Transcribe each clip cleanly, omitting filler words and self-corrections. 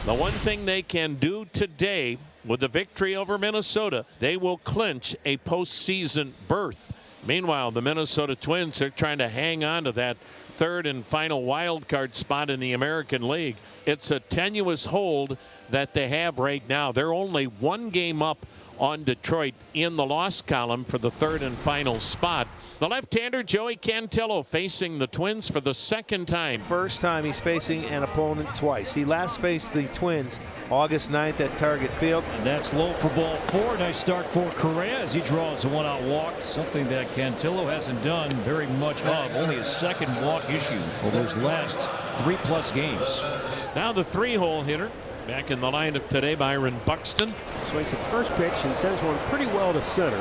The one thing they can do today with the victory over Minnesota, they will clinch a postseason berth. Meanwhile, the Minnesota Twins are trying to hang on to that third and final wild card spot in the American League. It's a tenuous hold that they have right now. They're only one game up on Detroit in the loss column for the third and final spot. The left-hander Joey Cantillo facing the Twins for the second time. First time he's facing an opponent twice. He last faced the Twins August 9th at Target Field. And that's low for ball 4. Nice start for Correa as he draws a one-out walk, something that Cantillo hasn't done very much of. Only his second walk issue over his last 3+ games. Now the 3-hole hitter. Back in the lineup today, Byron Buxton. Swings at the first pitch and sends one pretty well to center.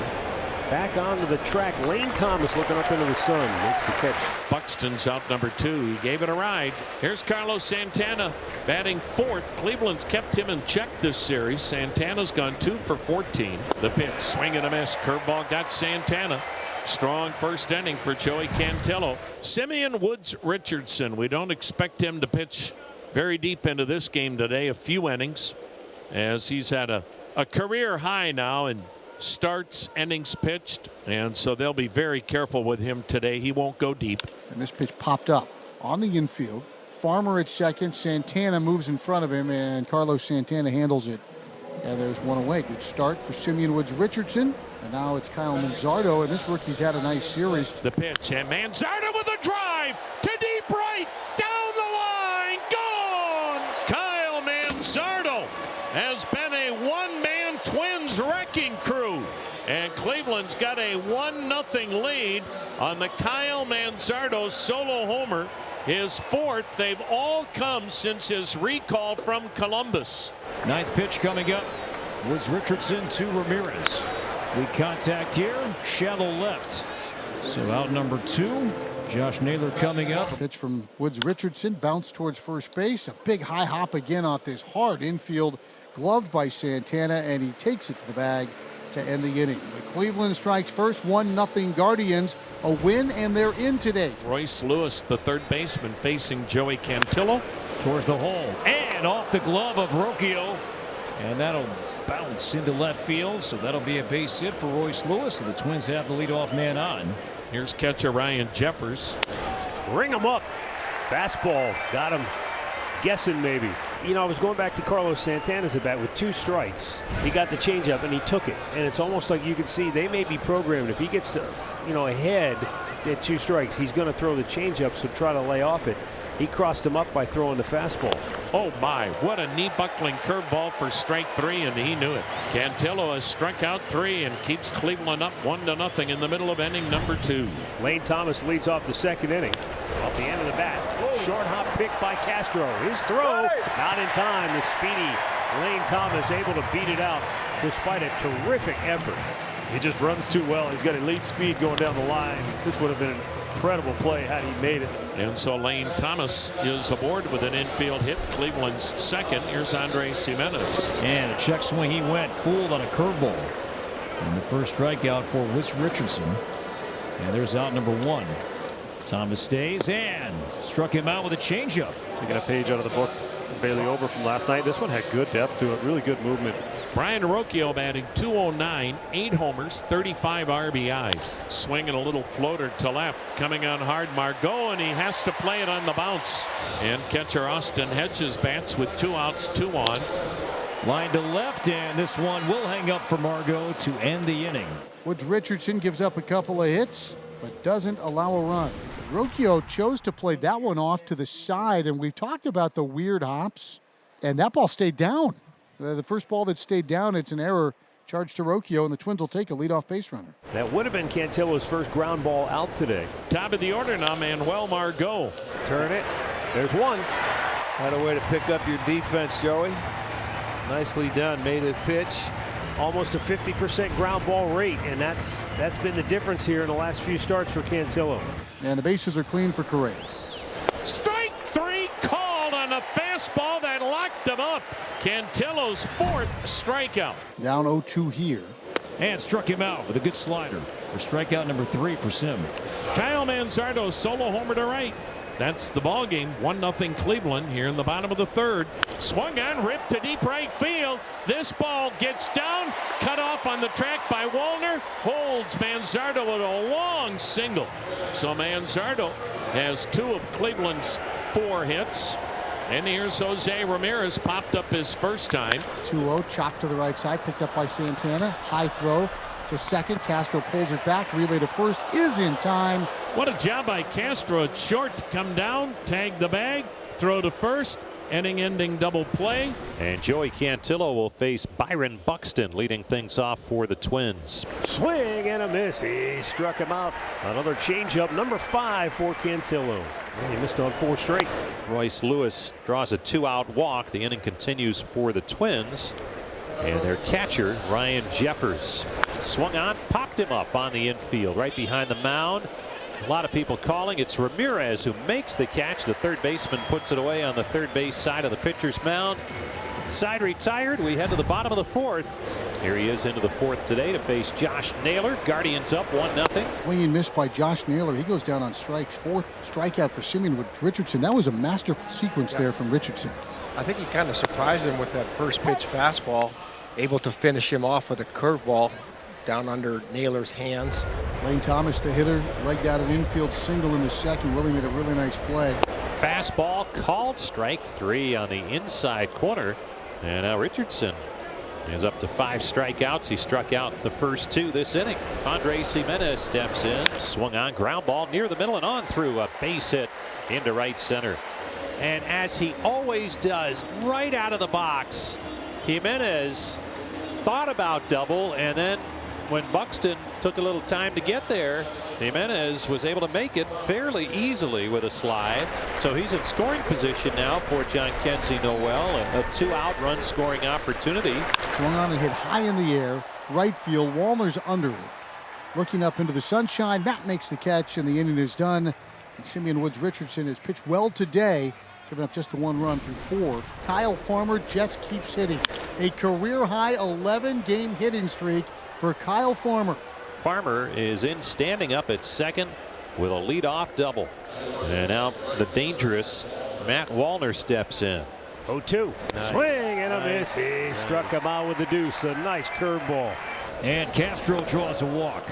Back onto the track. Lane Thomas looking up into the sun. Makes the catch. Buxton's out number 2. He gave it a ride. Here's Carlos Santana batting 4th. Cleveland's kept him in check this series. Santana's gone 2 for 14. The pitch, swing and a miss. Curveball got Santana. Strong first inning for Joey Cantillo. Simeon Woods Richardson. We don't expect him to pitch very deep into this game today. A few innings, as he's had a career high now in starts, innings pitched, and so they'll be very careful with him today. He won't go deep. And this pitch popped up on the infield. Farmer at second. Santana moves in front of him, and Carlos Santana handles it. And there's one away. Good start for Simeon Woods Richardson. And now it's Kyle Manzardo, and this rookie's had a nice series. The pitch, and Manzardo with a drive to deep right, down the line, gone! Kyle Manzardo has been a one-man Twins wrecking crew. And Cleveland's got a 1-0 lead on the Kyle Manzardo solo homer. His 4th. They've all come since his recall from Columbus. 9th pitch coming up. Woods Richardson to Ramirez. We contact here, shallow left. So out number 2. Josh Naylor coming up. Pitch from Woods Richardson, bounce towards first base. A big high hop again off this hard infield, gloved by Santana, and he takes it to the bag to end the inning. The Cleveland strikes first, 1-0 Guardians. A win, and they're in today. Royce Lewis, the third baseman, facing Joey Cantillo. Towards the hole, and off the glove of Rocchio. And that'll bounce into left field, so that'll be a base hit for Royce Lewis. So the Twins have the leadoff man on. Here's catcher Ryan Jeffers. Ring him up. Fastball. Got him guessing maybe. You know, I was going back to Carlos Santana's at bat with 2 strikes. He got the changeup and he took it. And it's almost like you can see they may be programmed. If he gets to, ahead at 2 strikes, he's going to throw the changeup, so try to lay off it. He crossed him up by throwing the fastball. Oh my, what a knee buckling curveball for strike 3, and he knew it. Cantillo has struck out 3 and keeps Cleveland up 1-0 in the middle of inning number 2. Lane Thomas leads off the second inning. Off the end of the bat. Short hop pick by Castro. His throw not in time. The speedy Lane Thomas able to beat it out despite a terrific effort. He just runs too well. He's got elite speed going down the line. This would have been an incredible play had he made it. And so Lane Thomas is aboard with an infield hit. Cleveland's second. Here's Andres Jimenez. And a check swing he went, fooled on a curveball. And the first strikeout for Woods Richardson. And there's out number 1. Thomas stays and struck him out with a changeup. Taking a page out of the book. Bailey Ober from last night. This one had good depth to it. Really good movement. Brian Rocchio batting .209, 8 homers, 35 RBIs. Swinging a little floater to left. Coming on hard, Margot, and he has to play it on the bounce. And catcher Austin Hedges bats with 2 outs, 2 on. Line to left, and this one will hang up for Margot to end the inning. Woods Richardson gives up a couple of hits, but doesn't allow a run. Rocchio chose to play that one off to the side, and we've talked about the weird hops, and that ball stayed down. The first ball that stayed down, it's an error charged to Rocchio, and the Twins will take a leadoff base runner. That would have been Cantillo's first ground ball out today. Top of the order now, Manuel Margot. Turn it. There's one. What a way to pick up your defense, Joey. Nicely done. Made a pitch. Almost a 50% ground ball rate, and that's been the difference here in the last few starts for Cantillo. And the bases are clean for Correa. Strike 3 called on a fastball that locked him up. Cantillo's 4th strikeout. Down 0-2 here. And struck him out with a good slider for strikeout number 3 for Sim. Kyle Manzardo solo homer to right. That's the ball game. 1-0 Cleveland here in the bottom of the third. Swung on, ripped to deep right field. This ball gets down, cut off on the track by Wallner. Holds Manzardo with a long single. So Manzardo has 2 of Cleveland's 4 hits. And here's Jose Ramirez, popped up his first time. 2-0, chopped to the right side, picked up by Santana. High throw to second. Castro pulls it back. Relay to first is in time. What a job by Castro. It's short to come down, tag the bag, throw to first. Inning-ending double play. And Joey Cantillo will face Byron Buxton, leading things off for the Twins. Swing and a miss. He struck him out. Another changeup, number 5 for Cantillo. And he missed on 4 straight. Royce Lewis draws a 2-out walk. The inning continues for the Twins. And their catcher, Ryan Jeffers, swung on, popped him up on the infield, right behind the mound. A lot of people calling. It's Ramirez who makes the catch. The third baseman puts it away on the third base side of the pitcher's mound. Side retired. We head to the bottom of the 4th. Here he is into the 4th today to face Josh Naylor. Guardians up 1-0. Swing and miss by Josh Naylor. He goes down on strikes. 4th strikeout for Simeon with Richardson. That was a masterful sequence there from Richardson. I think he kind of surprised him with that first pitch fastball, able to finish him off with a curveball down under Naylor's hands. Lane Thomas, the hitter, legged out an infield single in the second. Willie made a really nice play. Fastball called, strike 3 on the inside corner. And now Richardson is up to 5 strikeouts. He struck out the first 2 this inning. Andres Jimenez steps in, swung on, ground ball near the middle and on through a base hit into right center. And as he always does, right out of the box, Jimenez thought about double, and then when Buxton took a little time to get there, Jimenez was able to make it fairly easily with a slide. So he's in scoring position now for John Kenzie Noel. A 2-out run scoring opportunity. Swung on and hit high in the air. Right field. Wallner's under it. Looking up into the sunshine. Matt makes the catch, and the inning is done. And Simeon Woods Richardson has pitched well today, giving up just the 1 run through 4. Kyle Farmer just keeps hitting. A career-high 11-game hitting streak for Kyle Farmer. Farmer is in standing up at second with a leadoff double. And now the dangerous Matt Wallner steps in. 0-2. Nice. Swing and a miss. He struck him out with the deuce. A nice curveball. And Castro draws a walk.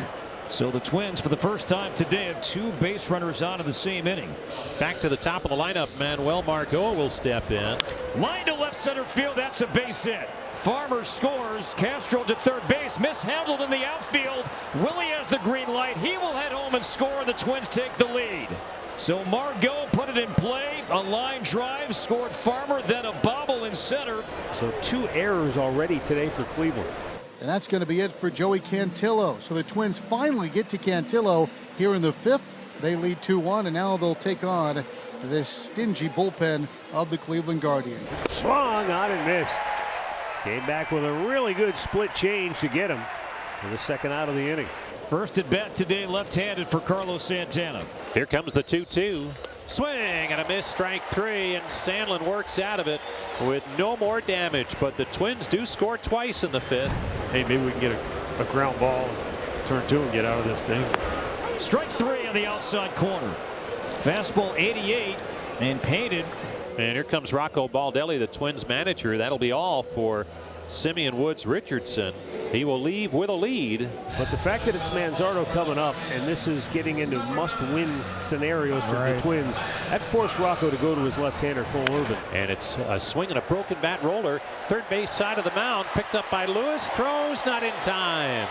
So the Twins, for the first time today, have 2 base runners on in the same inning. Back to the top of the lineup, Manuel Margot will step in. Line to left center field. That's a base hit. Farmer scores. Castro to third base. Mishandled in the outfield. Willie has the green light. He will head home and score, and the Twins take the lead. So Margot put it in play. A line drive, scored Farmer, then a bobble in center. So 2 errors already today for Cleveland. And that's going to be it for Joey Cantillo. So the Twins finally get to Cantillo here in the 5th. They lead 2-1, and now they'll take on this stingy bullpen of the Cleveland Guardians. Swung on and missed. Came back with a really good split change to get him for the 2nd out of the inning. First at bat today, left-handed for Carlos Santana. Here comes the 2-2. Swing and a miss, strike 3, and Sandlin works out of it with no more damage. But the Twins do score twice in the 5th. Hey, maybe we can get a ground ball, turn 2 and get out of this thing. Strike 3 on the outside corner. Fastball 88 and painted. And here comes Rocco Baldelli, the Twins manager. That'll be all for Simeon Woods Richardson. He will leave with a lead. But the fact that it's Manzardo coming up, and this is getting into must-win scenarios for the Twins, that forced Rocco to go to his left-hander, full Irvin. And it's a swing and a broken bat roller. Third base side of the mound, picked up by Lewis. Throws not in time.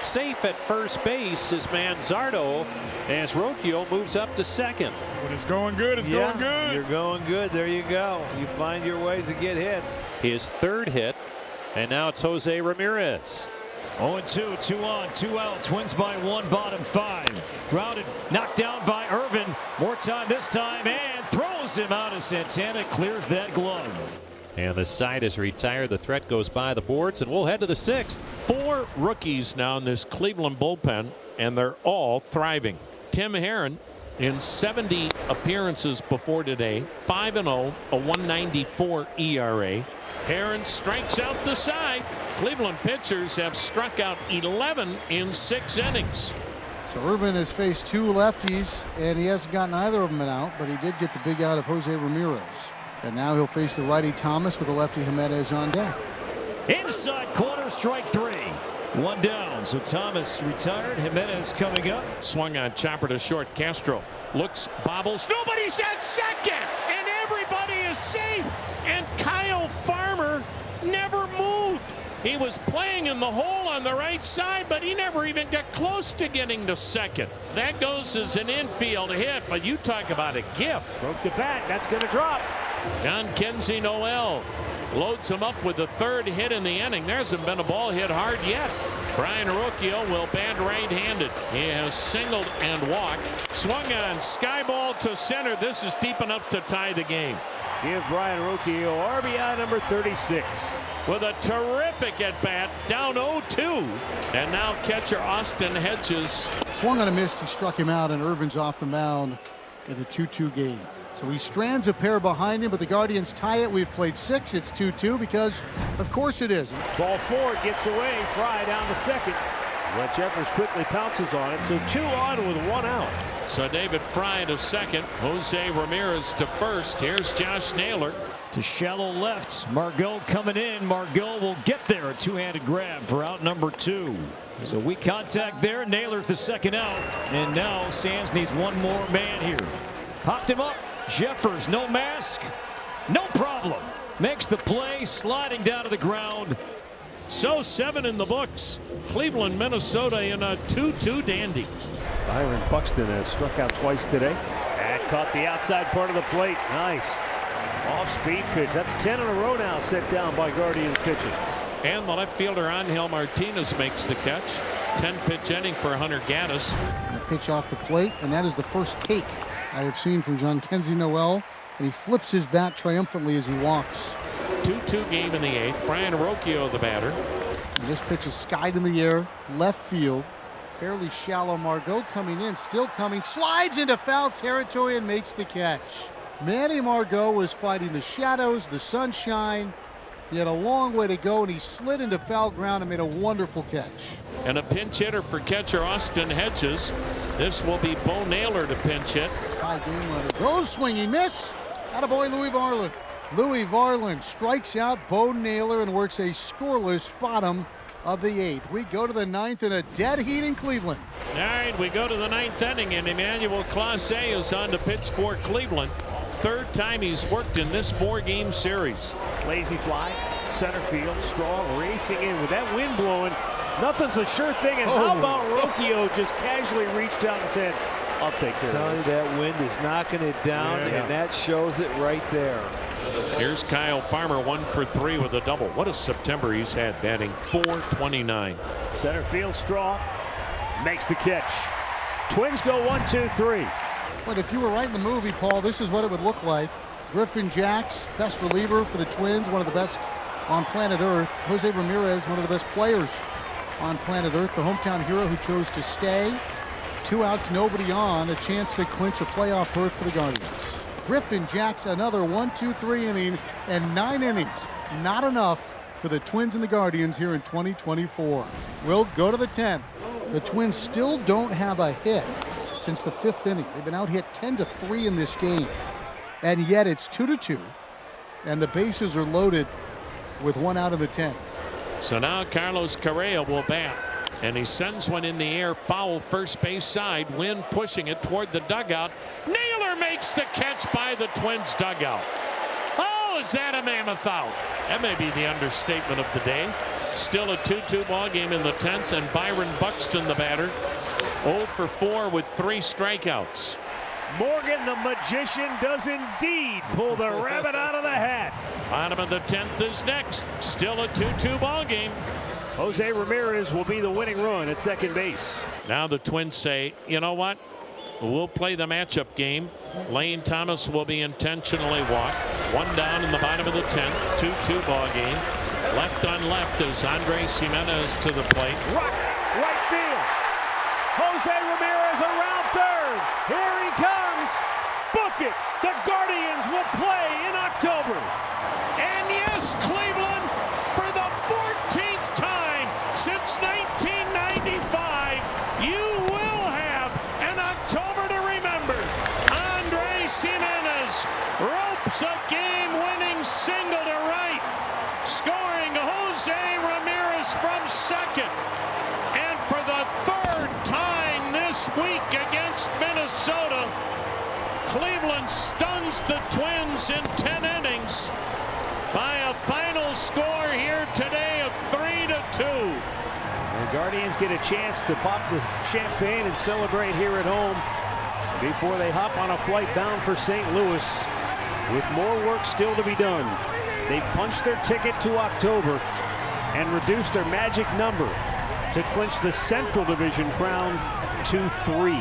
Safe at first base is Manzardo as Rocchio moves up to second. When it's going good, it's going good. You're going good. There you go. You find your ways to get hits. His 3rd hit, and now it's Jose Ramirez. 0-2, 2 on, 2 out. Twins by 1, bottom 5. Grounded, knocked down by Irvin. More time this time, and throws him out as Santana clears that glove. And the side is retired. The threat goes by the boards, and we'll head to the 6th. 4 rookies now in this Cleveland bullpen, and they're all thriving. Tim Herron, in 70 appearances before today, 5-0, a 1.94 ERA. Herron strikes out the side. Cleveland pitchers have struck out 11 in 6 innings. So Irvin has faced 2 lefties, and he hasn't gotten either of them out, but he did get the big out of Jose Ramirez. And now he'll face the righty Thomas with the lefty Jimenez on deck. Inside corner, strike 3. 1 down, so Thomas retired. Jimenez coming up. Swung on, chopper to short. Castro looks, bobbles. Nobody's at second, and everybody is safe. And Kyle Farmer never moved. He was playing in the hole on the right side, but he never even got close to getting to second. That goes as an infield hit, but you talk about a gift. Broke the bat. That's going to drop. John Kenzie Noel loads him up with the 3rd hit in the inning. There hasn't been a ball hit hard yet. Brian Rocchio will bat right-handed. He has singled and walked. Swung on, sky ball to center. This is deep enough to tie the game. Give Brian Rocchio RBI number 36. With a terrific at-bat, down 0-2. And now catcher Austin Hedges. Swung on a miss, he struck him out, and Irvin's off the mound in a 2-2 game. So he strands a pair behind him, but the Guardians tie it. We've played 6. It's 2-2 because, of course, it isn't. Ball 4 gets away. Fry down to second. But Jeffers quickly pounces on it. So 2 on with 1 out. So David Fry to second. Jose Ramirez to first. Here's Josh Naylor. To shallow left. Margot coming in. Margot will get there. A 2-handed grab for out number 2. So weak contact there. Naylor's the second out. And now Sands needs 1 more man here. Popped him up. Jeffers, no mask. No problem. Makes the play, sliding down to the ground. So 7 in the books. Cleveland, Minnesota in a 2-2 dandy. Byron Buxton has struck out twice today. And caught the outside part of the plate. Nice. Off-speed pitch. That's 10 in a row now set down by Guardians pitching. And the left fielder Angel Martinez makes the catch. 10-pitch inning for Hunter Gaddis. And a pitch off the plate, and that is the first take I have seen from John Kenzie Noel, and he flips his bat triumphantly as he walks. 2-2 game in the 8th. Brian Rocchio the batter. And this pitch is skied in the air, left field, fairly shallow. Margot coming in, still coming, slides into foul territory and makes the catch. Manny Margot was fighting the shadows, the sunshine. He had a long way to go, and he slid into foul ground and made a wonderful catch. And a pinch hitter for catcher Austin Hedges. This will be Bo Naylor to pinch hit. High game runner goes swinging, miss. Attaboy Louis Varland. Louis Varland strikes out Bo Naylor and works a scoreless bottom of the 8th. We go to the 9th in a dead heat in Cleveland. All right, we go to the 9th inning, and Emmanuel Clase is on to pitch for Cleveland. 3rd time he's worked in this 4-game series. Lazy fly, center field, Strong racing in with that wind blowing. Nothing's a sure thing. And how about Rocchio just casually reached out and said, I'll take care of you, that wind is knocking it down, and that shows it right there. Here's Kyle Farmer, 1 for 3 with a double. What a September he's had, batting .429. Center field, Strong makes the catch. Twins go 1-2-3. But if you were writing the movie, Paul, this is what it would look like. Griffin Jacks, best reliever for the Twins, one of the best on planet Earth. Jose Ramirez, one of the best players on planet Earth, the hometown hero who chose to stay. 2 outs, nobody on, a chance to clinch a playoff berth for the Guardians. Griffin Jacks, another 1-2-3 inning and 9 innings. Not enough for the Twins and the Guardians here in 2024. We'll go to the 10th. The Twins still don't have a hit since the 5th inning. They've been out hit 10-3 in this game. And yet it's 2-2. And the bases are loaded with 1 out of the 10th. So now Carlos Correa will bat. And he sends one in the air, foul first base side. Wind pushing it toward the dugout. Naylor makes the catch by the Twins dugout. Oh, is that a mammoth out? That may be the understatement of the day. Still a 2-2 ball game in the 10th, and Byron Buxton the batter. 0 for 4 with 3 strikeouts. Morgan the magician does indeed pull the rabbit out of the hat. Bottom of the 10th is next. Still a 2-2 ball game. Jose Ramirez will be the winning run at second base. Now the Twins say, you know what? We'll play the matchup game. Lane Thomas will be intentionally walked. 1 down in the bottom of the 10th. 2-2 ball game. Left on left is Andres Jimenez to the plate. Right field. Jose Ramirez around third. Here he comes. Book it. The Guardians will play in October. And yes, Cleveland, for the 14th time since 1995, you will have Lewis from second. And for the third time this week against Minnesota, Cleveland stuns the Twins in 10 innings by a final score here today of 3-2. The Guardians get a chance to pop the champagne and celebrate here at home before they hop on a flight bound for St. Louis with more work still to be done. They've punched their ticket to October and reduced their magic number to clinch the Central Division crown to 3.